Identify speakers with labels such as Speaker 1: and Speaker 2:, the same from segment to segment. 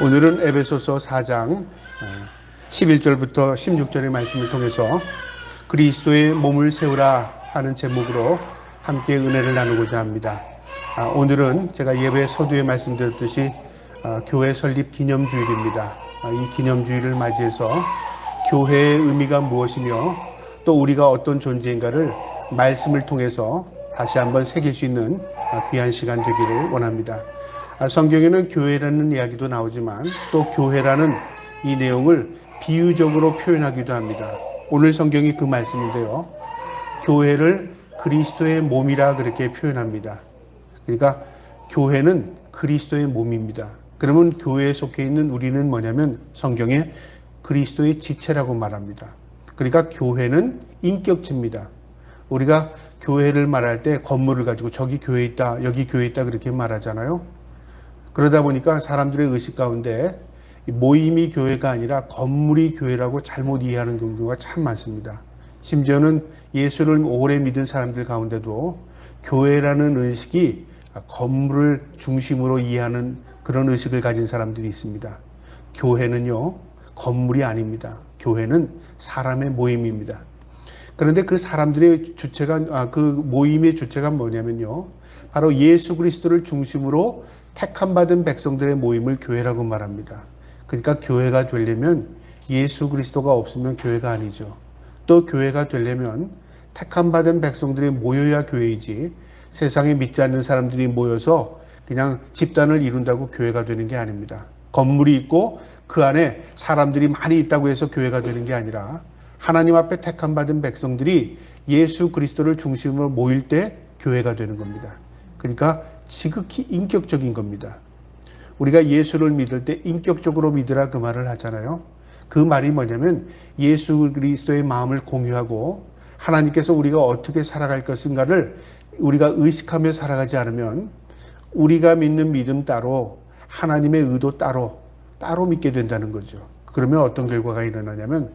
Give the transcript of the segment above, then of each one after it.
Speaker 1: 오늘은 에베소서 4장 11절부터 16절의 말씀을 통해서 그리스도의 몸을 세우라 하는 제목으로 함께 은혜를 나누고자 합니다. 오늘은 제가 예배 서두에 말씀드렸듯이 교회 설립 기념주일입니다. 이 기념주일을 맞이해서 교회의 의미가 무엇이며 또 우리가 어떤 존재인가를 말씀을 통해서 다시 한번 새길 수 있는 귀한 시간 되기를 원합니다. 성경에는 교회라는 이야기도 나오지만 또 교회라는 이 내용을 비유적으로 표현하기도 합니다. 오늘 성경이 그 말씀인데요. 교회를 그리스도의 몸이라 그렇게 표현합니다. 그러니까 교회는 그리스도의 몸입니다. 그러면 교회에 속해 있는 우리는 뭐냐면 성경에 그리스도의 지체라고 말합니다. 그러니까 교회는 인격체입니다. 우리가 교회를 말할 때 건물을 가지고 저기 교회 있다, 여기 교회 있다 그렇게 말하잖아요. 그러다 보니까 사람들의 의식 가운데 모임이 교회가 아니라 건물이 교회라고 잘못 이해하는 경우가 참 많습니다. 심지어는 예수를 오래 믿은 사람들 가운데도 교회라는 의식이 건물을 중심으로 이해하는 그런 의식을 가진 사람들이 있습니다. 교회는요, 건물이 아닙니다. 교회는 사람의 모임입니다. 그런데 그 사람들의 주체가, 그 모임의 주체가 뭐냐면요, 바로 예수 그리스도를 중심으로 택함받은 백성들의 모임을 교회라고 말합니다. 그러니까 교회가 되려면 예수 그리스도가 없으면 교회가 아니죠. 또 교회가 되려면 택함받은 백성들이 모여야 교회이지 세상에 믿지 않는 사람들이 모여서 그냥 집단을 이룬다고 교회가 되는 게 아닙니다. 건물이 있고 그 안에 사람들이 많이 있다고 해서 교회가 되는 게 아니라 하나님 앞에 택함받은 백성들이 예수 그리스도를 중심으로 모일 때 교회가 되는 겁니다. 그러니까 지극히 인격적인 겁니다. 우리가 예수를 믿을 때 인격적으로 믿으라 그 말을 하잖아요. 그 말이 뭐냐면 예수 그리스도의 마음을 공유하고 하나님께서 우리가 어떻게 살아갈 것인가를 우리가 의식하며 살아가지 않으면 우리가 믿는 믿음 따로 하나님의 의도 따로 믿게 된다는 거죠. 그러면 어떤 결과가 일어나냐면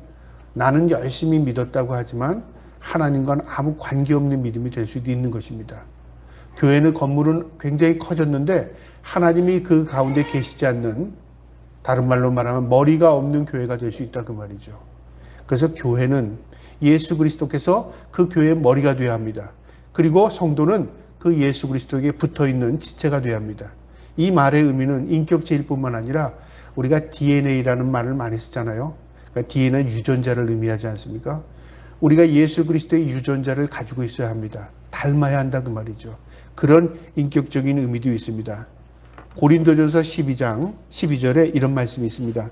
Speaker 1: 나는 열심히 믿었다고 하지만 하나님과는 아무 관계없는 믿음이 될 수도 있는 것입니다. 교회는 건물은 굉장히 커졌는데 하나님이 그 가운데 계시지 않는, 다른 말로 말하면 머리가 없는 교회가 될 수 있다 그 말이죠. 그래서 교회는 예수 그리스도께서 그 교회의 머리가 되어야 합니다. 그리고 성도는 그 예수 그리스도에게 붙어있는 지체가 되어야 합니다. 이 말의 의미는 인격체일 뿐만 아니라 우리가 DNA라는 말을 많이 쓰잖아요. 그러니까 DNA는 유전자를 의미하지 않습니까? 우리가 예수 그리스도의 유전자를 가지고 있어야 합니다. 닮아야 한다 그 말이죠. 그런 인격적인 의미도 있습니다. 고린도전서 12장 12절에 이런 말씀이 있습니다.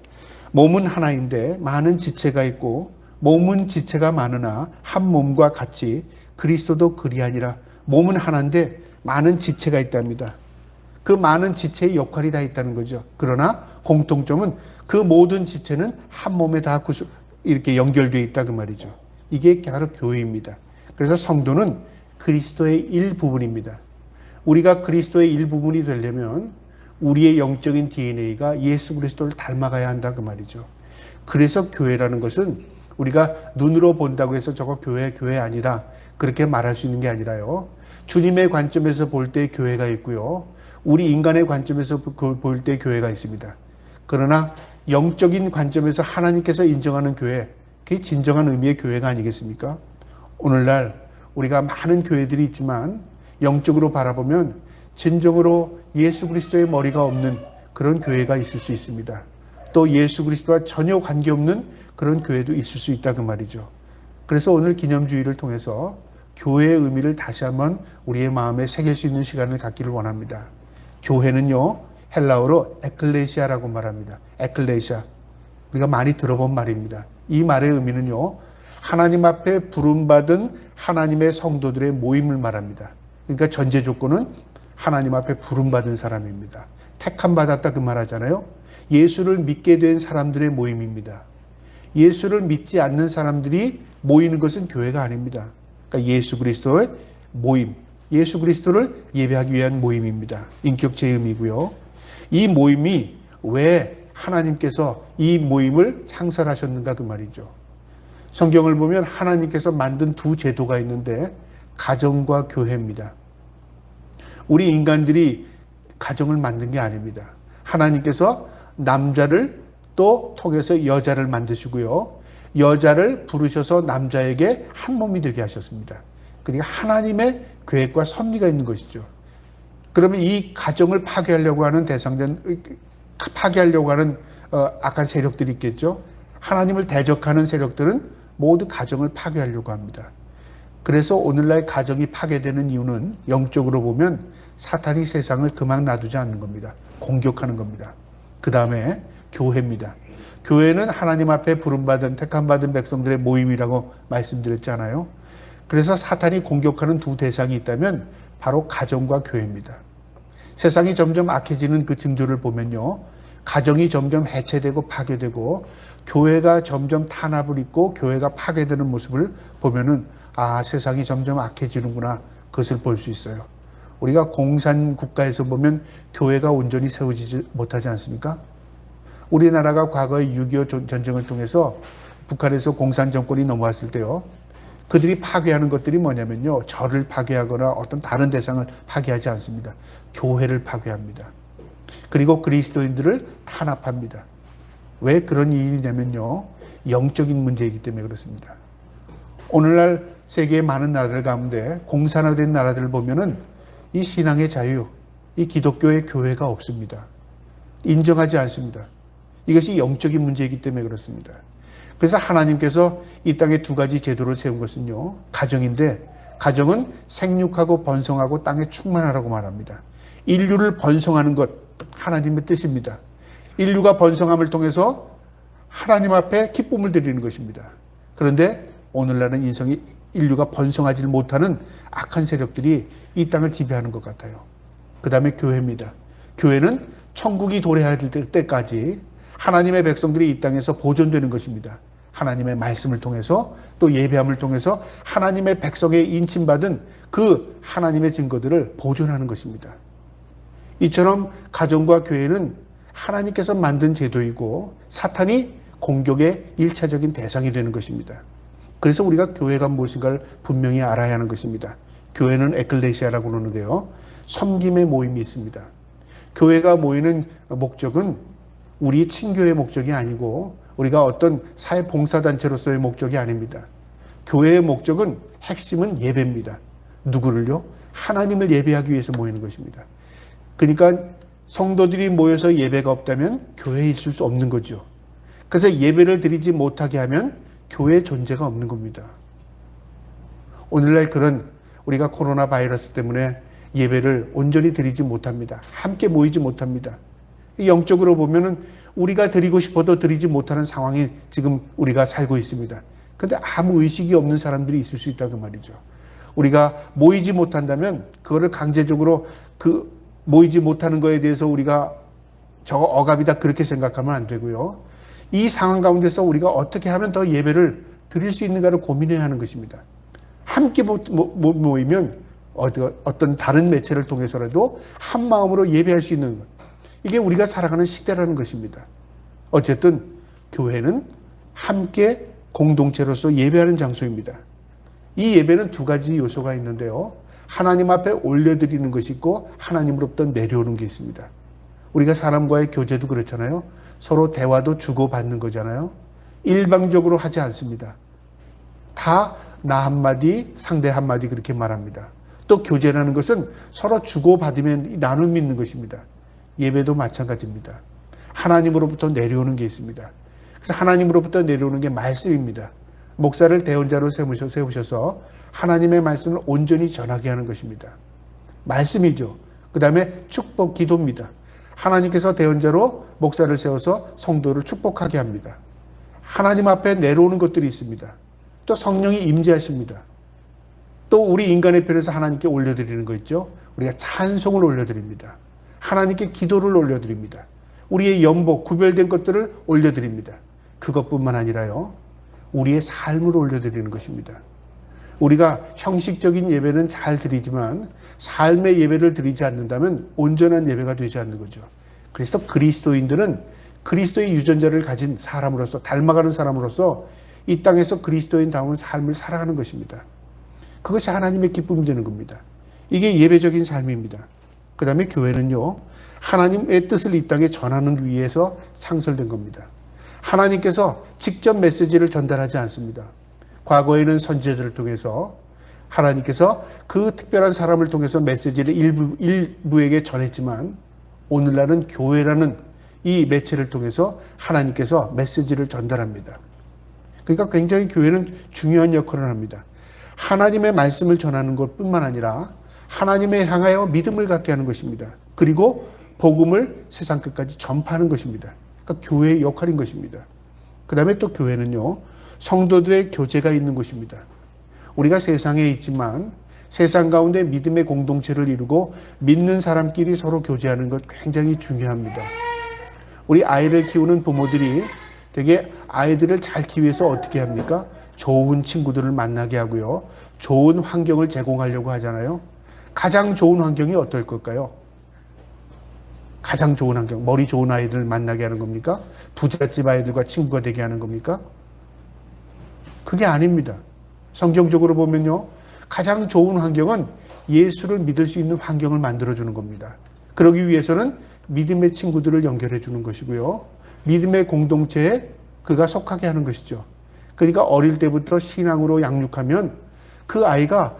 Speaker 1: 몸은 하나인데 많은 지체가 있고 몸은 지체가 많으나 한 몸과 같이 그리스도도 그리하니라. 몸은 하나인데 많은 지체가 있답니다. 그 많은 지체의 역할이 다 있다는 거죠. 그러나 공통점은 그 모든 지체는 한 몸에 다 이렇게 연결되어 있다 그 말이죠. 이게 바로 교회입니다. 그래서 성도는 그리스도의 일부분입니다. 우리가 그리스도의 일부분이 되려면 우리의 영적인 DNA가 예수 그리스도를 닮아가야 한다 그 말이죠. 그래서 교회라는 것은 우리가 눈으로 본다고 해서 저거 교회 아니라 그렇게 말할 수 있는 게 아니라요. 주님의 관점에서 볼 때 교회가 있고요. 우리 인간의 관점에서 볼 때 교회가 있습니다. 그러나 영적인 관점에서 하나님께서 인정하는 교회, 그게 진정한 의미의 교회가 아니겠습니까? 오늘날 우리가 많은 교회들이 있지만 영적으로 바라보면 진정으로 예수 그리스도의 머리가 없는 그런 교회가 있을 수 있습니다. 또 예수 그리스도와 전혀 관계없는 그런 교회도 있을 수 있다 그 말이죠. 그래서 오늘 기념주의를 통해서 교회의 의미를 다시 한번 우리의 마음에 새길 수 있는 시간을 갖기를 원합니다. 교회는요, 헬라어로 에클레시아라고 말합니다. 에클레시아. 우리가 많이 들어본 말입니다. 이 말의 의미는요, 하나님 앞에 부름받은 하나님의 성도들의 모임을 말합니다. 그러니까 전제 조건은 하나님 앞에 부름받은 사람입니다. 택함받았다 그 말하잖아요. 예수를 믿게 된 사람들의 모임입니다. 예수를 믿지 않는 사람들이 모이는 것은 교회가 아닙니다. 그러니까 예수 그리스도의 모임, 예수 그리스도를 예배하기 위한 모임입니다. 인격체의 의미고요. 이 모임이 왜 하나님께서 이 모임을 창설하셨는가 그 말이죠. 성경을 보면 하나님께서 만든 두 제도가 있는데 가정과 교회입니다. 우리 인간들이 가정을 만든 게 아닙니다. 하나님께서 남자를 또 통해서 여자를 만드시고요. 여자를 부르셔서 남자에게 한 몸이 되게 하셨습니다. 그러니까 하나님의 계획과 섭리가 있는 것이죠. 그러면 이 가정을 파괴하려고 하는 파괴하려고 하는 악한 세력들이 있겠죠. 하나님을 대적하는 세력들은 모두 가정을 파괴하려고 합니다. 그래서 오늘날 가정이 파괴되는 이유는 영적으로 보면 사탄이 세상을 그만 놔두지 않는 겁니다. 공격하는 겁니다. 그 다음에 교회입니다. 교회는 하나님 앞에 부름받은 택함받은 백성들의 모임이라고 말씀드렸잖아요. 그래서 사탄이 공격하는 두 대상이 있다면 바로 가정과 교회입니다. 세상이 점점 악해지는 그 징조를 보면요. 가정이 점점 해체되고 파괴되고 교회가 점점 탄압을 입고 교회가 파괴되는 모습을 보면은 세상이 점점 악해지는구나. 그것을 볼 수 있어요. 우리가 공산 국가에서 보면 교회가 온전히 세워지지 못하지 않습니까? 우리나라가 과거의 6.25 전쟁을 통해서 북한에서 공산 정권이 넘어왔을 때요. 그들이 파괴하는 것들이 뭐냐면요. 절을 파괴하거나 어떤 다른 대상을 파괴하지 않습니다. 교회를 파괴합니다. 그리고 그리스도인들을 탄압합니다. 왜 그런 일이냐면요. 영적인 문제이기 때문에 그렇습니다. 오늘날 세계의 많은 나라들 가운데 공산화된 나라들을 보면은 이 신앙의 자유, 이 기독교의 교회가 없습니다. 인정하지 않습니다. 이것이 영적인 문제이기 때문에 그렇습니다. 그래서 하나님께서 이 땅에 두 가지 제도를 세운 것은요. 가정인데 가정은 생육하고 번성하고 땅에 충만하라고 말합니다. 인류를 번성하는 것 하나님의 뜻입니다. 인류가 번성함을 통해서 하나님 앞에 기쁨을 드리는 것입니다. 그런데 오늘날은 인류가 번성하지 못하는 악한 세력들이 이 땅을 지배하는 것 같아요. 그 다음에 교회입니다. 교회는 천국이 도래할 때까지 하나님의 백성들이 이 땅에서 보존되는 것입니다. 하나님의 말씀을 통해서 또 예배함을 통해서 하나님의 백성에 인침받은 그 하나님의 증거들을 보존하는 것입니다. 이처럼 가정과 교회는 하나님께서 만든 제도이고 사탄이 공격의 1차적인 대상이 되는 것입니다. 그래서 우리가 교회가 무엇인가를 분명히 알아야 하는 것입니다. 교회는 에클레시아라고 그러는데요. 섬김의 모임이 있습니다. 교회가 모이는 목적은 우리 친교의 목적이 아니고 우리가 어떤 사회봉사단체로서의 목적이 아닙니다. 교회의 목적은 핵심은 예배입니다. 누구를요? 하나님을 예배하기 위해서 모이는 것입니다. 그러니까 성도들이 모여서 예배가 없다면 교회에 있을 수 없는 거죠. 그래서 예배를 드리지 못하게 하면 교회의 존재가 없는 겁니다. 오늘날 그런 우리가 코로나 바이러스 때문에 예배를 온전히 드리지 못합니다. 함께 모이지 못합니다. 영적으로 보면은 우리가 드리고 싶어도 드리지 못하는 상황이 지금 우리가 살고 있습니다. 그런데 아무 의식이 없는 사람들이 있을 수 있다고 말이죠. 우리가 모이지 못한다면 그거를 강제적으로 모이지 못하는 거에 대해서 우리가 저거 억압이다 그렇게 생각하면 안 되고요. 이 상황 가운데서 우리가 어떻게 하면 더 예배를 드릴 수 있는가를 고민해야 하는 것입니다. 함께 모이면 어떤 다른 매체를 통해서라도 한 마음으로 예배할 수 있는 것. 이게 우리가 살아가는 시대라는 것입니다. 어쨌든 교회는 함께 공동체로서 예배하는 장소입니다. 이 예배는 두 가지 요소가 있는데요. 하나님 앞에 올려드리는 것이 있고 하나님으로부터 내려오는 게 있습니다. 우리가 사람과의 교제도 그렇잖아요. 서로 대화도 주고받는 거잖아요. 일방적으로 하지 않습니다. 다 나 한마디 상대 한마디 그렇게 말합니다. 또 교제라는 것은 서로 주고받으면 나눔이 있는 것입니다. 예배도 마찬가지입니다. 하나님으로부터 내려오는 게 있습니다. 그래서 하나님으로부터 내려오는 게 말씀입니다. 목사를 대언자로 세우셔서 하나님의 말씀을 온전히 전하게 하는 것입니다. 말씀이죠. 그 다음에 축복 기도입니다. 하나님께서 대언자로 목사를 세워서 성도를 축복하게 합니다. 하나님 앞에 내려오는 것들이 있습니다. 또 성령이 임재하십니다. 또 우리 인간의 편에서 하나님께 올려드리는 거 있죠. 우리가 찬송을 올려드립니다. 하나님께 기도를 올려드립니다. 우리의 연복, 구별된 것들을 올려드립니다. 그것뿐만 아니라요. 우리의 삶을 올려드리는 것입니다. 우리가 형식적인 예배는 잘 드리지만 삶의 예배를 드리지 않는다면 온전한 예배가 되지 않는 거죠. 그래서 그리스도인들은 그리스도의 유전자를 가진 사람으로서 닮아가는 사람으로서 이 땅에서 그리스도인다운 삶을 살아가는 것입니다. 그것이 하나님의 기쁨이 되는 겁니다. 이게 예배적인 삶입니다. 그 다음에 교회는요, 하나님의 뜻을 이 땅에 전하는 위해서 창설된 겁니다. 하나님께서 직접 메시지를 전달하지 않습니다. 과거에는 선지자들을 통해서 하나님께서 그 특별한 사람을 통해서 메시지를 일부에게 전했지만, 오늘날은 교회라는 이 매체를 통해서 하나님께서 메시지를 전달합니다. 그러니까 굉장히 교회는 중요한 역할을 합니다. 하나님의 말씀을 전하는 것뿐만 아니라 하나님에 향하여 믿음을 갖게 하는 것입니다. 그리고 복음을 세상 끝까지 전파하는 것입니다. 그러니까 교회의 역할인 것입니다. 그 다음에 또 교회는요, 성도들의 교제가 있는 곳입니다. 우리가 세상에 있지만 세상 가운데 믿음의 공동체를 이루고 믿는 사람끼리 서로 교제하는 것 굉장히 중요합니다. 우리 아이를 키우는 부모들이 되게 아이들을 잘 키우기 위해서 어떻게 합니까? 좋은 친구들을 만나게 하고요, 좋은 환경을 제공하려고 하잖아요. 가장 좋은 환경이 어떨 걸까요? 가장 좋은 환경, 머리 좋은 아이들을 만나게 하는 겁니까? 부잣집 아이들과 친구가 되게 하는 겁니까? 그게 아닙니다. 성경적으로 보면요, 가장 좋은 환경은 예수를 믿을 수 있는 환경을 만들어주는 겁니다. 그러기 위해서는 믿음의 친구들을 연결해 주는 것이고요, 믿음의 공동체에 그가 속하게 하는 것이죠. 그러니까 어릴 때부터 신앙으로 양육하면 그 아이가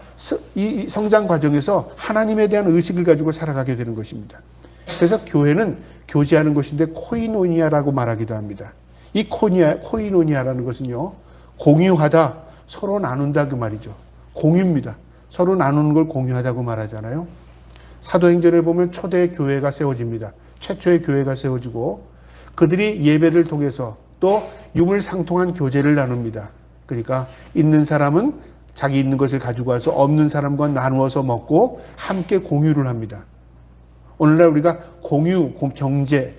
Speaker 1: 이 성장 과정에서 하나님에 대한 의식을 가지고 살아가게 되는 것입니다. 그래서 교회는 교제하는 것인데 코이노니아라고 말하기도 합니다. 이 코이노니아라는 것은요, 공유하다, 서로 나눈다 그 말이죠. 공유입니다. 서로 나누는 걸 공유하다고 말하잖아요. 사도행전에 보면 초대 교회가 세워집니다. 최초의 교회가 세워지고 그들이 예배를 통해서 또 유물상통한 교제를 나눕니다. 그러니까 있는 사람은 자기 있는 것을 가지고 와서 없는 사람과 나누어서 먹고 함께 공유를 합니다. 오늘날 우리가 공유, 경제,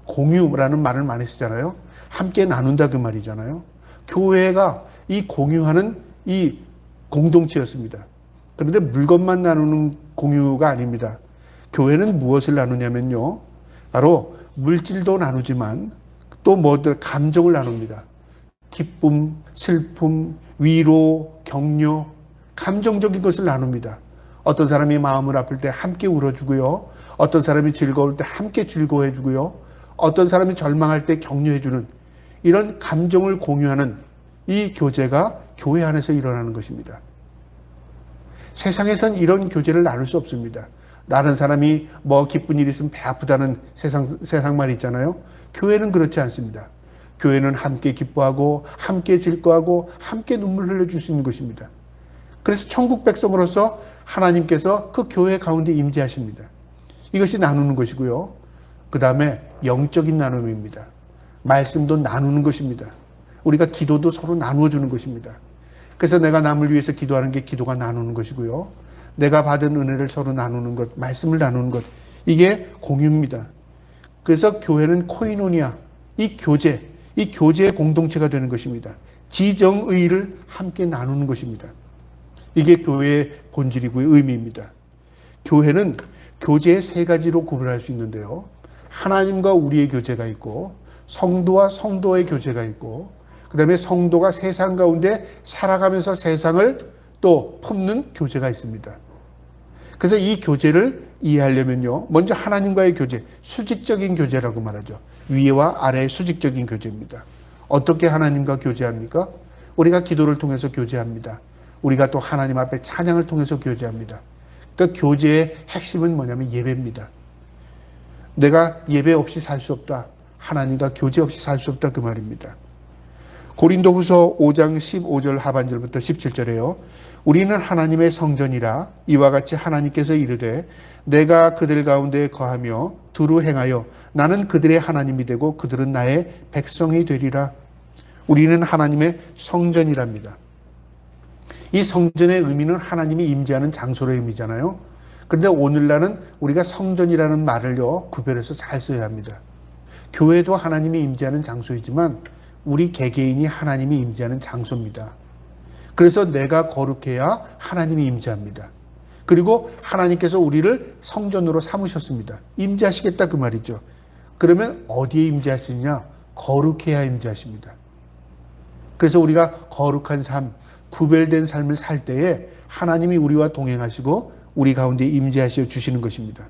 Speaker 1: 공유라는 말을 많이 쓰잖아요. 함께 나눈다 그 말이잖아요. 교회가 이 공유하는 이 공동체였습니다. 그런데 물건만 나누는 공유가 아닙니다. 교회는 무엇을 나누냐면요, 바로 물질도 나누지만 또 뭐들 감정을 나눕니다. 기쁨, 슬픔, 위로, 격려, 감정적인 것을 나눕니다. 어떤 사람이 마음을 아플 때 함께 울어주고요, 어떤 사람이 즐거울 때 함께 즐거워해주고요, 어떤 사람이 절망할 때 격려해주는 이런 감정을 공유하는 이 교제가 교회 안에서 일어나는 것입니다. 세상에선 이런 교제를 나눌 수 없습니다. 다른 사람이 기쁜 일이 있으면 배 아프다는 세상 말이 있잖아요. 교회는 그렇지 않습니다. 교회는 함께 기뻐하고 함께 즐거워하고 함께 눈물 흘려줄 수 있는 것입니다. 그래서 천국 백성으로서 하나님께서 그 교회 가운데 임재하십니다. 이것이 나누는 것이고요. 그 다음에 영적인 나눔입니다. 말씀도 나누는 것입니다. 우리가 기도도 서로 나누어 주는 것입니다. 그래서 내가 남을 위해서 기도하는 게 기도가 나누는 것이고요, 내가 받은 은혜를 서로 나누는 것, 말씀을 나누는 것, 이게 공유입니다. 그래서 교회는 코이노니아, 이 교제의 공동체가 되는 것입니다. 지정의를 함께 나누는 것입니다. 이게 교회의 본질이고 의미입니다. 교회는 교제의 세 가지로 구분할 수 있는데요, 하나님과 우리의 교제가 있고, 성도와 성도의 교제가 있고, 그 다음에 성도가 세상 가운데 살아가면서 세상을 또 품는 교제가 있습니다. 그래서 이 교제를 이해하려면요, 먼저 하나님과의 교제, 수직적인 교제라고 말하죠. 위와 아래의 수직적인 교제입니다. 어떻게 하나님과 교제합니까? 우리가 기도를 통해서 교제합니다. 우리가 또 하나님 앞에 찬양을 통해서 교제합니다. 그러니까 교제의 핵심은 뭐냐면 예배입니다. 내가 예배 없이 살 수 없다, 하나님과 교제 없이 살 수 없다 그 말입니다. 고린도후서 5장 15절 하반절부터 17절에요. 우리는 하나님의 성전이라 이와 같이 하나님께서 이르되 내가 그들 가운데 거하며 두루 행하여 나는 그들의 하나님이 되고 그들은 나의 백성이 되리라. 우리는 하나님의 성전이랍니다. 이 성전의 의미는 하나님이 임재하는 장소의 의미잖아요. 그런데 오늘날은 우리가 성전이라는 말을요, 구별해서 잘 써야 합니다. 교회도 하나님이 임재하는 장소이지만 우리 개개인이 하나님이 임재하는 장소입니다. 그래서 내가 거룩해야 하나님이 임재합니다. 그리고 하나님께서 우리를 성전으로 삼으셨습니다. 임재하시겠다 그 말이죠. 그러면 어디에 임재하시느냐? 거룩해야 임재하십니다. 그래서 우리가 거룩한 삶, 구별된 삶을 살 때에 하나님이 우리와 동행하시고 우리 가운데 임재하시어 주시는 것입니다.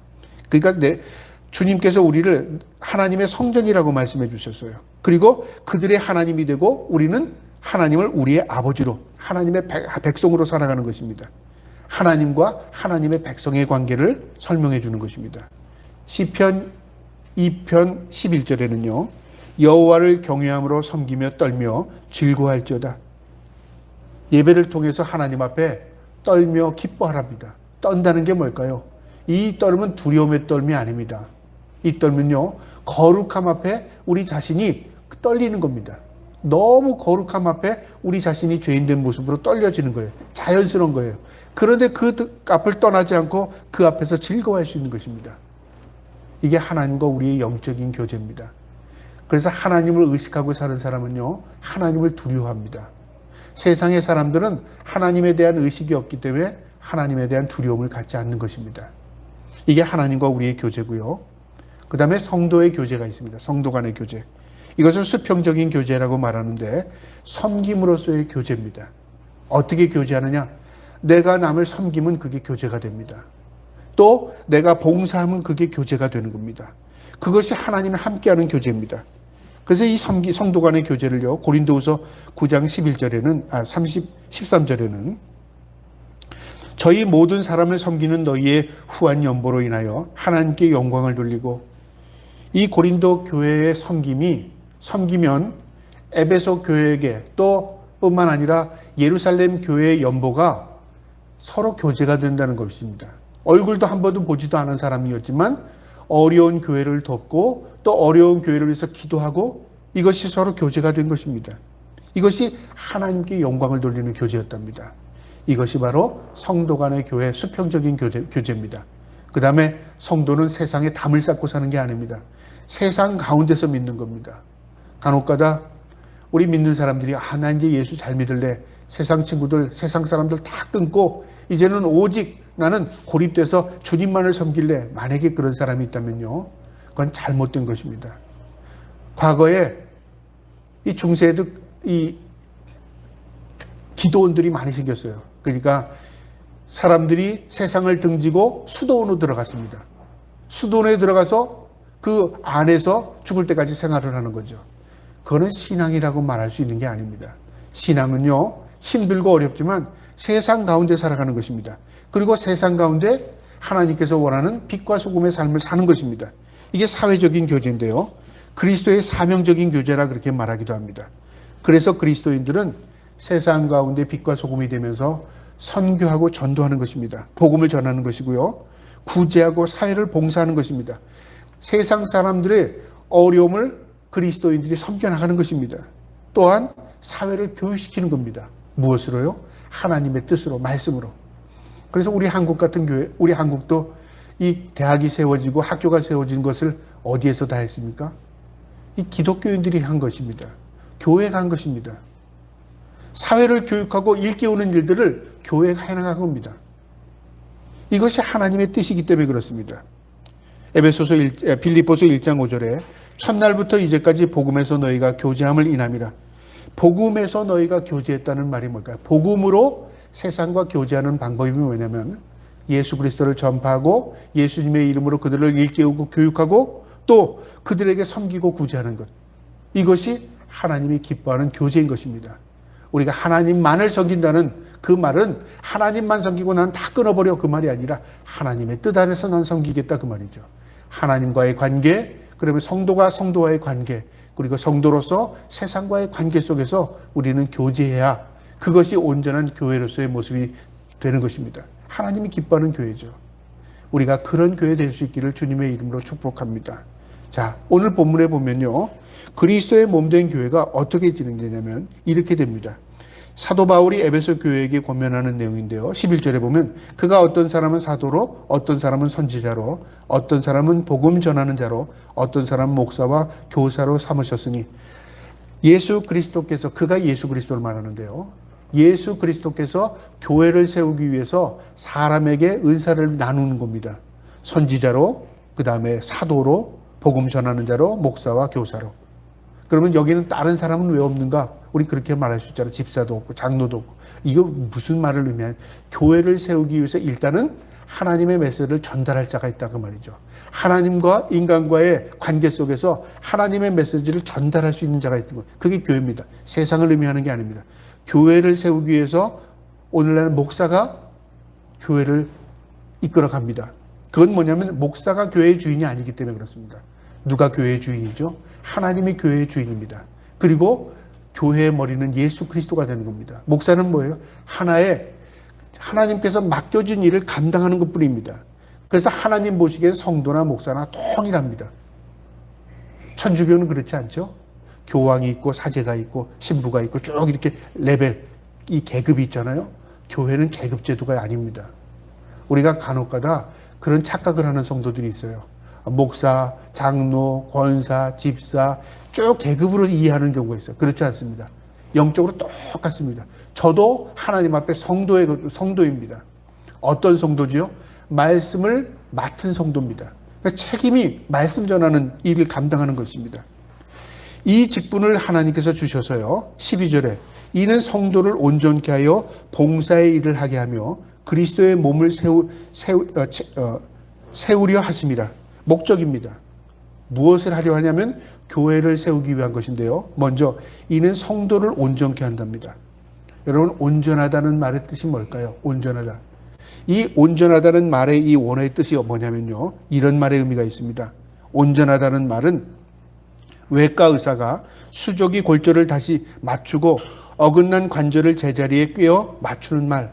Speaker 1: 그러니까 주님께서 우리를 하나님의 성전이라고 말씀해 주셨어요. 그리고 그들의 하나님이 되고 우리는 하나님을 우리의 아버지로, 하나님의 백성으로 살아가는 것입니다. 하나님과 하나님의 백성의 관계를 설명해 주는 것입니다. 시편 2편 11절에는요. 여호와를 경외함으로 섬기며 떨며 즐거워할지어다. 예배를 통해서 하나님 앞에 떨며 기뻐하랍니다. 떤다는 게 뭘까요? 이 떨음은 두려움의 떨음이 아닙니다. 이 떨면요, 거룩함 앞에 우리 자신이 떨리는 겁니다. 너무 거룩함 앞에 우리 자신이 죄인된 모습으로 떨려지는 거예요. 자연스러운 거예요. 그런데 그 앞을 떠나지 않고 그 앞에서 즐거워할 수 있는 것입니다. 이게 하나님과 우리의 영적인 교제입니다. 그래서 하나님을 의식하고 사는 사람은요, 하나님을 두려워합니다. 세상의 사람들은 하나님에 대한 의식이 없기 때문에 하나님에 대한 두려움을 갖지 않는 것입니다. 이게 하나님과 우리의 교제고요. 그 다음에 성도의 교제가 있습니다. 성도 간의 교제. 이것은 수평적인 교제라고 말하는데 섬김으로서의 교제입니다. 어떻게 교제하느냐? 내가 남을 섬기면 그게 교제가 됩니다. 또 내가 봉사하면 그게 교제가 되는 겁니다. 그것이 하나님과 함께하는 교제입니다. 그래서 이 성도 간의 교제를요, 고린도후서 9장 13절에는 저희 모든 사람을 섬기는 너희의 후한 연보로 인하여 하나님께 영광을 돌리고, 이 고린도 교회의 섬기면 에베소 교회에게 또 뿐만 아니라 예루살렘 교회의 연보가 서로 교제가 된다는 것입니다. 얼굴도 한 번도 보지도 않은 사람이었지만 어려운 교회를 돕고 또 어려운 교회를 위해서 기도하고, 이것이 서로 교제가 된 것입니다. 이것이 하나님께 영광을 돌리는 교제였답니다. 이것이 바로 성도 간의 교회, 수평적인 교제입니다. 그 다음에 성도는 세상에 담을 쌓고 사는 게 아닙니다. 세상 가운데서 믿는 겁니다. 간혹가다 우리 믿는 사람들이 나 이제 예수 잘 믿을래. 세상 친구들, 세상 사람들 다 끊고 이제는 오직 나는 고립돼서 주님만을 섬길래. 만약에 그런 사람이 있다면요, 그건 잘못된 것입니다. 과거에 이 중세에도 이 기도원들이 많이 생겼어요. 그러니까 사람들이 세상을 등지고 수도원으로 들어갔습니다. 수도원에 들어가서 그 안에서 죽을 때까지 생활을 하는 거죠. 그거는 신앙이라고 말할 수 있는 게 아닙니다. 신앙은요, 힘들고 어렵지만 세상 가운데 살아가는 것입니다. 그리고 세상 가운데 하나님께서 원하는 빛과 소금의 삶을 사는 것입니다. 이게 사회적인 교제인데요, 그리스도의 사명적인 교제라 그렇게 말하기도 합니다. 그래서 그리스도인들은 세상 가운데 빛과 소금이 되면서 선교하고 전도하는 것입니다. 복음을 전하는 것이고요, 구제하고 사회를 봉사하는 것입니다. 세상 사람들의 어려움을 그리스도인들이 섬겨나가는 것입니다. 또한 사회를 교육시키는 겁니다. 무엇으로요? 하나님의 뜻으로, 말씀으로. 그래서 우리 한국 같은 교회, 우리 한국도 이 대학이 세워지고 학교가 세워진 것을 어디에서 다 했습니까? 이 기독교인들이 한 것입니다. 교회가 한 것입니다. 사회를 교육하고 일깨우는 일들을 교회가 해나간 겁니다. 이것이 하나님의 뜻이기 때문에 그렇습니다. 빌립보서 1장 5절에 첫날부터 이제까지 복음에서 너희가 교제함을 인함이라. 복음에서 너희가 교제했다는 말이 뭘까요? 복음으로 세상과 교제하는 방법이 뭐냐면 예수 그리스도를 전파하고 예수님의 이름으로 그들을 일깨우고 교육하고 또 그들에게 섬기고 구제하는 것. 이것이 하나님이 기뻐하는 교제인 것입니다. 우리가 하나님만을 섬긴다는 그 말은 하나님만 섬기고 난 다 끊어버려, 그 말이 아니라 하나님의 뜻 안에서 난 섬기겠다, 그 말이죠. 하나님과의 관계, 그러면 성도가 성도와의 관계, 그리고 성도로서 세상과의 관계 속에서 우리는 교제해야 그것이 온전한 교회로서의 모습이 되는 것입니다. 하나님이 기뻐하는 교회죠. 우리가 그런 교회 될 수 있기를 주님의 이름으로 축복합니다. 자, 오늘 본문에 보면요, 그리스도의 몸된 교회가 어떻게 진행되냐면 이렇게 됩니다. 사도 바울이 에베소 교회에게 권면하는 내용인데요, 11절에 보면 그가 어떤 사람은 사도로, 어떤 사람은 선지자로, 어떤 사람은 복음 전하는 자로, 어떤 사람은 목사와 교사로 삼으셨으니, 예수 그리스도께서, 그가 예수 그리스도를 말하는데요, 예수 그리스도께서 교회를 세우기 위해서 사람에게 은사를 나누는 겁니다. 선지자로, 그 다음에 사도로, 복음 전하는 자로, 목사와 교사로. 그러면 여기는 다른 사람은 왜 없는가? 우리 그렇게 말할 수 있잖아요. 집사도 없고 장로도 없고. 이거 무슨 말을 의미하냐? 교회를 세우기 위해서 일단은 하나님의 메시지를 전달할 자가 있다 그 말이죠. 하나님과 인간과의 관계 속에서 하나님의 메시지를 전달할 수 있는 자가 있는 것. 그게 교회입니다. 세상을 의미하는 게 아닙니다. 교회를 세우기 위해서 오늘날 목사가 교회를 이끌어갑니다. 그건 뭐냐면 목사가 교회의 주인이 아니기 때문에 그렇습니다. 누가 교회의 주인이죠? 하나님이 교회의 주인입니다. 그리고 교회의 머리는 예수 그리스도가 되는 겁니다. 목사는 뭐예요? 하나의 하나님께서 맡겨진 일을 감당하는 것뿐입니다. 그래서 하나님 보시기엔 성도나 목사나 동일합니다. 천주교는 그렇지 않죠? 교황이 있고 사제가 있고 신부가 있고 쭉 이렇게 레벨, 이 계급이 있잖아요. 교회는 계급 제도가 아닙니다. 우리가 간혹가다 그런 착각을 하는 성도들이 있어요. 목사, 장로, 권사, 집사 쭉 계급으로 이해하는 경우가 있어요. 그렇지 않습니다. 영적으로 똑같습니다. 저도 하나님 앞에 성도입니다. 어떤 성도지요? 말씀을 맡은 성도입니다. 그러니까 책임이 말씀 전하는 일을 감당하는 것입니다. 이 직분을 하나님께서 주셔서요. 12절에 이는 성도를 온전케 하여 봉사의 일을 하게 하며 그리스도의 몸을 세우려 하심이라. 목적입니다. 무엇을 하려 하냐면 교회를 세우기 위한 것인데요. 먼저 이는 성도를 온전케 한답니다. 여러분 온전하다는 말의 뜻이 뭘까요? 온전하다. 이 온전하다는 말의 이 원어의 뜻이 뭐냐면요. 이런 말의 의미가 있습니다. 온전하다는 말은 외과 의사가 수족이 골절을 다시 맞추고 어긋난 관절을 제자리에 꿰어 맞추는 말.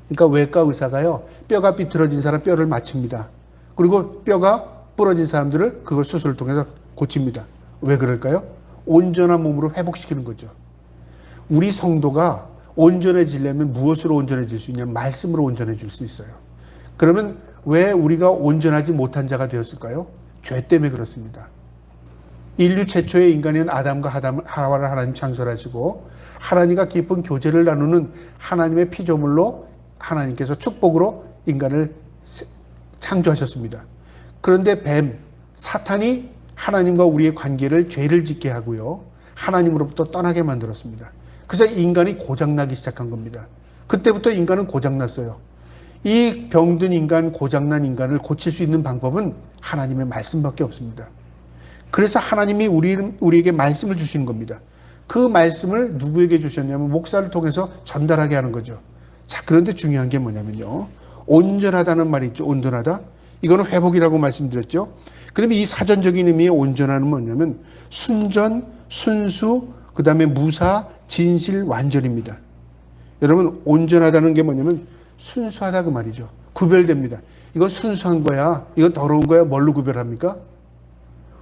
Speaker 1: 그러니까 외과 의사가요. 뼈가 비틀어진 사람 뼈를 맞춥니다. 그리고 뼈가 부러진 사람들을 그걸 수술을 통해서 고칩니다. 왜 그럴까요? 온전한 몸으로 회복시키는 거죠. 우리 성도가 온전해지려면 무엇으로 온전해질 수 있냐면 말씀으로 온전해질 수 있어요. 그러면 왜 우리가 온전하지 못한 자가 되었을까요? 죄 때문에 그렇습니다. 인류 최초의 인간인 아담과 하와를 하나님 창설하시고 하나님과 깊은 교제를 나누는 하나님의 피조물로 하나님께서 축복으로 인간을 창조하셨습니다. 그런데 뱀, 사탄이 하나님과 우리의 관계를 죄를 짓게 하고요. 하나님으로부터 떠나게 만들었습니다. 그래서 인간이 고장나기 시작한 겁니다. 그때부터 인간은 고장났어요. 이 병든 인간, 고장난 인간을 고칠 수 있는 방법은 하나님의 말씀밖에 없습니다. 그래서 하나님이 우리에게 말씀을 주시는 겁니다. 그 말씀을 누구에게 주셨냐면 목사를 통해서 전달하게 하는 거죠. 자, 그런데 중요한 게 뭐냐면요. 온전하다는 말이 있죠. 온전하다. 이거는 회복이라고 말씀드렸죠. 그러면 이 사전적인 의미의 온전함은 뭐냐면 순전, 순수, 그 다음에 무사, 진실, 완전입니다. 여러분 온전하다는 게 뭐냐면 순수하다 그 말이죠. 구별됩니다. 이건 순수한 거야. 이건 더러운 거야. 뭘로 구별합니까?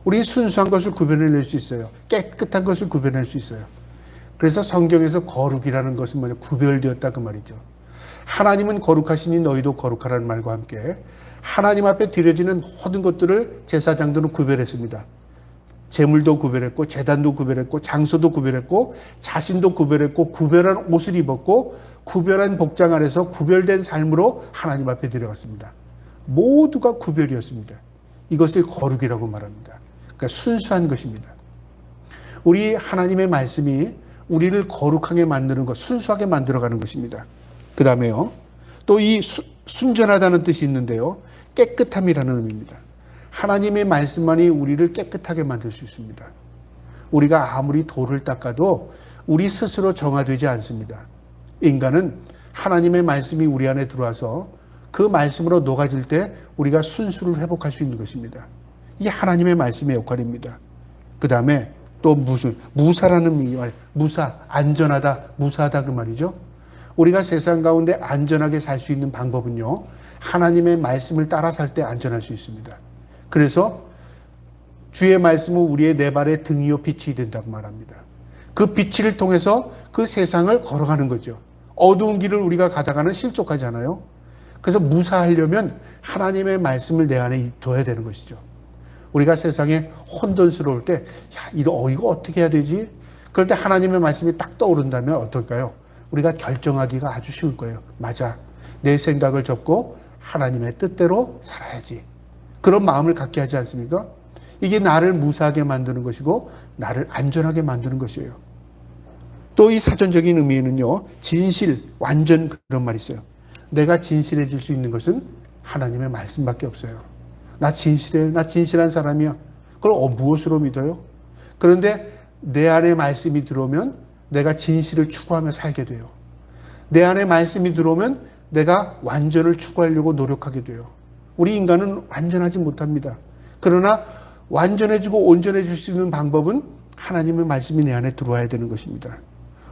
Speaker 1: 우리 순수한 것을 구별해낼 수 있어요. 깨끗한 것을 구별해낼 수 있어요. 그래서 성경에서 거룩이라는 것은 뭐냐? 구별되었다 그 말이죠. 하나님은 거룩하시니 너희도 거룩하라는 말과 함께 하나님 앞에 드려지는 모든 것들을 제사장들은 구별했습니다. 제물도 구별했고 제단도 구별했고 장소도 구별했고 자신도 구별했고 구별한 옷을 입었고 구별한 복장 안에서 구별된 삶으로 하나님 앞에 들어갔습니다. 모두가 구별이었습니다. 이것을 거룩이라고 말합니다. 그러니까 순수한 것입니다. 우리 하나님의 말씀이 우리를 거룩하게 만드는 것, 순수하게 만들어가는 것입니다. 그 다음에요. 또 이 순전하다는 뜻이 있는데요. 깨끗함이라는 의미입니다. 하나님의 말씀만이 우리를 깨끗하게 만들 수 있습니다. 우리가 아무리 돌을 닦아도 우리 스스로 정화되지 않습니다. 인간은 하나님의 말씀이 우리 안에 들어와서 그 말씀으로 녹아질 때 우리가 순수를 회복할 수 있는 것입니다. 이게 하나님의 말씀의 역할입니다. 그 다음에 또 무사라는 말, 무사, 안전하다, 무사하다 그 말이죠. 우리가 세상 가운데 안전하게 살 수 있는 방법은요. 하나님의 말씀을 따라 살 때 안전할 수 있습니다. 그래서 주의 말씀은 우리의 네 발의 등이요 빛이 된다고 말합니다. 그 빛을 통해서 그 세상을 걸어가는 거죠. 어두운 길을 우리가 가다가는 실족하잖아요. 그래서 무사하려면 하나님의 말씀을 내 안에 둬야 되는 것이죠. 우리가 세상에 혼돈스러울 때 이거 어떻게 해야 되지? 그럴 때 하나님의 말씀이 딱 떠오른다면 어떨까요? 우리가 결정하기가 아주 쉬울 거예요. 맞아. 내 생각을 접고 하나님의 뜻대로 살아야지. 그런 마음을 갖게 하지 않습니까? 이게 나를 무사하게 만드는 것이고 나를 안전하게 만드는 것이에요. 또 이 사전적인 의미에는요. 진실, 완전 그런 말이 있어요. 내가 진실해질 수 있는 것은 하나님의 말씀밖에 없어요. 나 진실해. 나 진실한 사람이야. 그걸 무엇으로 믿어요? 그런데 내 안에 말씀이 들어오면 내가 진실을 추구하며 살게 돼요. 내 안에 말씀이 들어오면 내가 완전을 추구하려고 노력하게 돼요. 우리 인간은 완전하지 못합니다. 그러나 완전해지고 온전해질 수 있는 방법은 하나님의 말씀이 내 안에 들어와야 되는 것입니다.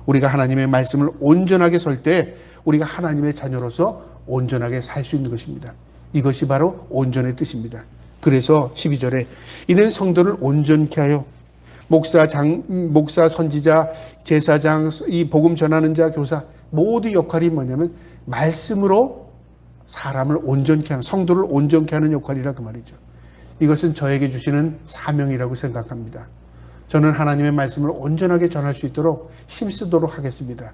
Speaker 1: 우리가 하나님의 말씀을 온전하게 설 때 우리가 하나님의 자녀로서 온전하게 살 수 있는 것입니다. 이것이 바로 온전의 뜻입니다. 그래서 12절에 이는 성도를 온전케 하여 목사, 선지자, 제사장, 이 복음 전하는 자, 교사 모두 역할이 뭐냐면 말씀으로 사람을 온전케 하는, 성도를 온전케 하는 역할이라 그 말이죠. 이것은 저에게 주시는 사명이라고 생각합니다. 저는 하나님의 말씀을 온전하게 전할 수 있도록 힘쓰도록 하겠습니다.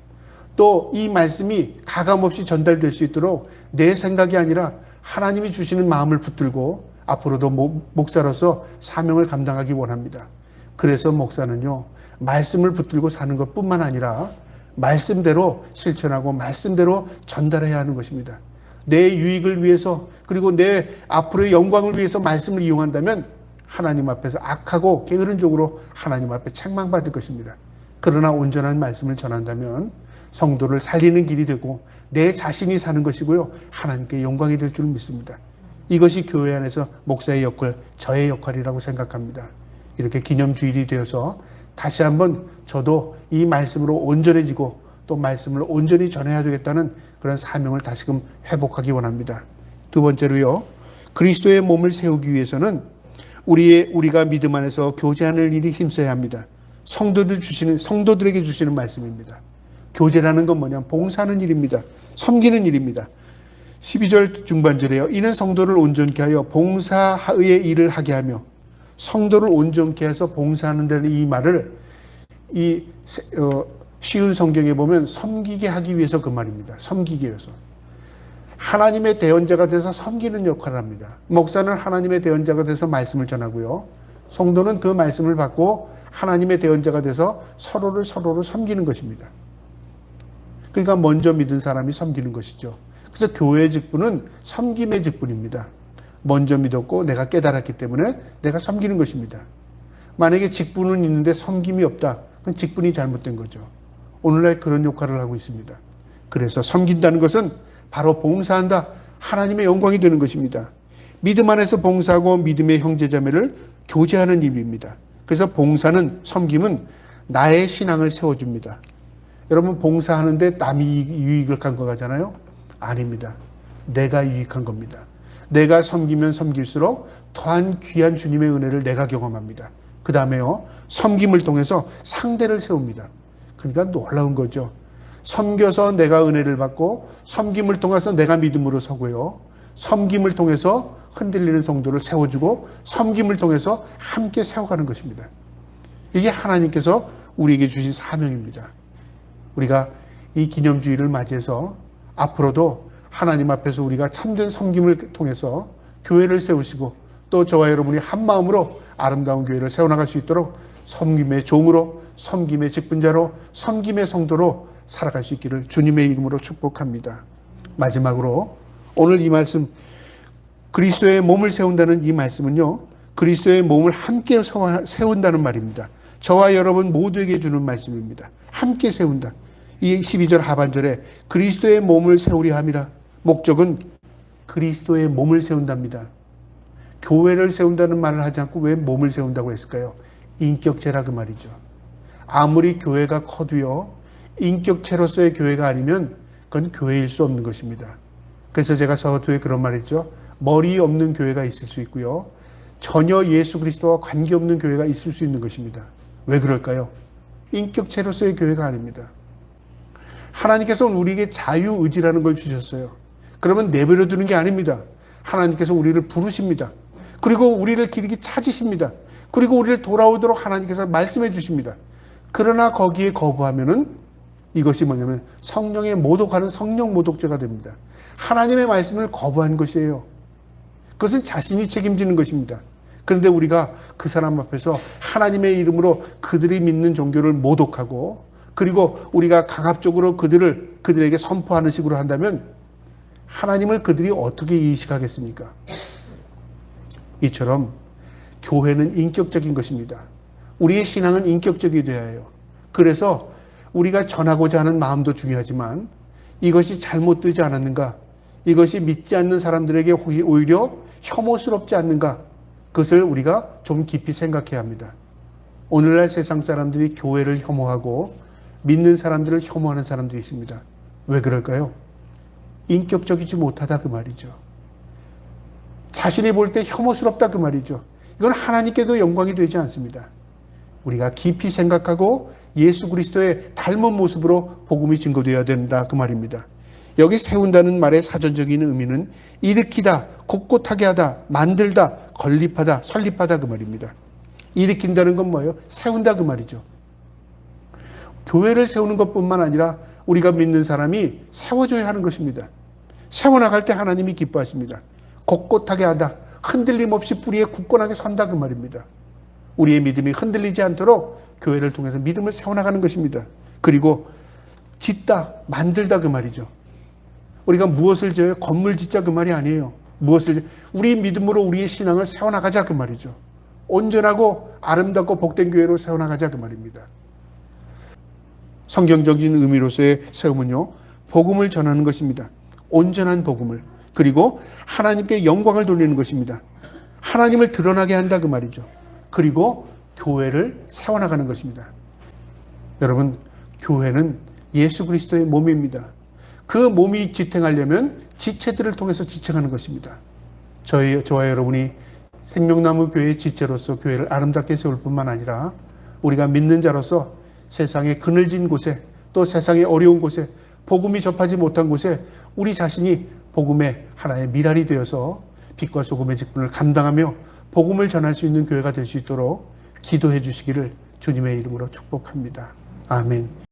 Speaker 1: 또 이 말씀이 가감없이 전달될 수 있도록 내 생각이 아니라 하나님이 주시는 마음을 붙들고 앞으로도 목사로서 사명을 감당하기 원합니다. 그래서 목사는요, 말씀을 붙들고 사는 것뿐만 아니라 말씀대로 실천하고 말씀대로 전달해야 하는 것입니다. 내 유익을 위해서 그리고 내 앞으로의 영광을 위해서 말씀을 이용한다면 하나님 앞에서 악하고 게으른 종으로 하나님 앞에 책망받을 것입니다. 그러나 온전한 말씀을 전한다면 성도를 살리는 길이 되고 내 자신이 사는 것이고요, 하나님께 영광이 될 줄 믿습니다. 이것이 교회 안에서 목사의 역할, 저의 역할이라고 생각합니다. 이렇게 기념주일이 되어서 다시 한번 저도 이 말씀으로 온전해지고 또 말씀을 온전히 전해야 되겠다는 그런 사명을 다시금 회복하기 원합니다. 두 번째로요, 그리스도의 몸을 세우기 위해서는 우리가 믿음 안에서 교제하는 일이 힘써야 합니다. 성도들에게 주시는 말씀입니다. 교제라는 건 뭐냐면 봉사하는 일입니다. 섬기는 일입니다. 12절 중반절에요. 이는 성도를 온전케 하여 봉사의 일을 하게 하며, 성도를 온전케 해서 봉사하는 데는 이 말을 쉬운 성경에 보면 섬기게 하기 위해서 그 말입니다. 섬기기 위해서. 하나님의 대언자가 돼서 섬기는 역할을 합니다. 목사는 하나님의 대언자가 돼서 말씀을 전하고요, 성도는 그 말씀을 받고 하나님의 대언자가 돼서 서로를 섬기는 것입니다. 그러니까 먼저 믿은 사람이 섬기는 것이죠. 그래서 교회의 직분은 섬김의 직분입니다. 먼저 믿었고 내가 깨달았기 때문에 내가 섬기는 것입니다. 만약에 직분은 있는데 섬김이 없다, 그건 직분이 잘못된 거죠. 오늘날 그런 역할을 하고 있습니다. 그래서 섬긴다는 것은 바로 봉사한다, 하나님의 영광이 되는 것입니다. 믿음 안에서 봉사하고 믿음의 형제자매를 교제하는 일입니다. 그래서 봉사는, 섬김은 나의 신앙을 세워줍니다. 여러분, 봉사하는데 남이 유익을 간과하잖아요. 아닙니다. 내가 유익한 겁니다. 내가 섬기면 섬길수록 더한 귀한 주님의 은혜를 내가 경험합니다. 그 다음에요, 섬김을 통해서 상대를 세웁니다. 그러니까 놀라운 거죠. 섬겨서 내가 은혜를 받고, 섬김을 통해서 내가 믿음으로 서고요, 섬김을 통해서 흔들리는 성도를 세워주고, 섬김을 통해서 함께 세워가는 것입니다. 이게 하나님께서 우리에게 주신 사명입니다. 우리가 이 기념주의를 맞이해서 앞으로도 하나님 앞에서 우리가 참된 섬김을 통해서 교회를 세우시고, 또 저와 여러분이 한 마음으로 아름다운 교회를 세워나갈 수 있도록 섬김의 종으로, 섬김의 직분자로, 섬김의 성도로 살아갈 수 있기를 주님의 이름으로 축복합니다. 마지막으로 오늘 이 말씀, 그리스도의 몸을 세운다는 이 말씀은요, 그리스도의 몸을 함께 세운다는 말입니다. 저와 여러분 모두에게 주는 말씀입니다. 함께 세운다. 이 12절 하반절에 그리스도의 몸을 세우려 함이라, 목적은 그리스도의 몸을 세운답니다. 교회를 세운다는 말을 하지 않고 왜 몸을 세운다고 했을까요? 인격체라 그 말이죠. 아무리 교회가 커도요, 인격체로서의 교회가 아니면 그건 교회일 수 없는 것입니다. 그래서 제가 서두에 그런 말 했죠. 머리 없는 교회가 있을 수 있고요, 전혀 예수 그리스도와 관계없는 교회가 있을 수 있는 것입니다. 왜 그럴까요? 인격체로서의 교회가 아닙니다. 하나님께서는 우리에게 자유의지라는 걸 주셨어요. 그러면 내버려 두는 게 아닙니다. 하나님께서 우리를 부르십니다. 그리고 우리를 길게 찾으십니다. 그리고 우리를 돌아오도록 하나님께서 말씀해 주십니다. 그러나 거기에 거부하면은 이것이 뭐냐면 성령에 모독하는 성령 모독죄가 됩니다. 하나님의 말씀을 거부한 것이에요. 그것은 자신이 책임지는 것입니다. 그런데 우리가 그 사람 앞에서 하나님의 이름으로 그들이 믿는 종교를 모독하고, 그리고 우리가 강압적으로 그들에게 선포하는 식으로 한다면 하나님을 그들이 어떻게 인식하겠습니까? 이처럼 교회는 인격적인 것입니다. 우리의 신앙은 인격적이 되어야 해요. 그래서 우리가 전하고자 하는 마음도 중요하지만 이것이 잘못되지 않았는가? 이것이 믿지 않는 사람들에게 오히려 혐오스럽지 않는가? 그것을 우리가 좀 깊이 생각해야 합니다. 오늘날 세상 사람들이 교회를 혐오하고 믿는 사람들을 혐오하는 사람들이 있습니다. 왜 그럴까요? 인격적이지 못하다 그 말이죠. 자신이 볼 때 혐오스럽다 그 말이죠. 이건 하나님께도 영광이 되지 않습니다. 우리가 깊이 생각하고 예수 그리스도의 닮은 모습으로 복음이 증거되어야 된다 그 말입니다. 여기 세운다는 말의 사전적인 의미는 일으키다, 곳곳하게 하다, 만들다, 건립하다, 설립하다 그 말입니다. 일으킨다는 건 뭐예요? 세운다 그 말이죠. 교회를 세우는 것뿐만 아니라 우리가 믿는 사람이 세워줘야 하는 것입니다. 세워나갈 때 하나님이 기뻐하십니다. 곳곳하게 하다, 흔들림 없이 뿌리에 굳건하게 선다 그 말입니다. 우리의 믿음이 흔들리지 않도록 교회를 통해서 믿음을 세워나가는 것입니다. 그리고 짓다, 만들다 그 말이죠. 우리가 무엇을 지어요? 건물 짓자 그 말이 아니에요. 우리 믿음으로 우리의 신앙을 세워나가자 그 말이죠. 온전하고 아름답고 복된 교회로 세워나가자 그 말입니다. 성경적인 의미로서의 세움은요, 복음을 전하는 것입니다. 온전한 복음을. 그리고 하나님께 영광을 돌리는 것입니다. 하나님을 드러나게 한다 그 말이죠. 그리고 교회를 세워나가는 것입니다. 여러분, 교회는 예수 그리스도의 몸입니다. 그 몸이 지탱하려면 지체들을 통해서 지탱하는 것입니다. 저와 여러분이 생명나무 교회의 지체로서 교회를 아름답게 세울 뿐만 아니라 우리가 믿는 자로서 세상의 그늘진 곳에 또 세상의 어려운 곳에 복음이 접하지 못한 곳에 우리 자신이 복음의 하나의 미랄이 되어서 빛과 소금의 직분을 감당하며 복음을 전할 수 있는 교회가 될 수 있도록 기도해 주시기를 주님의 이름으로 축복합니다. 아멘.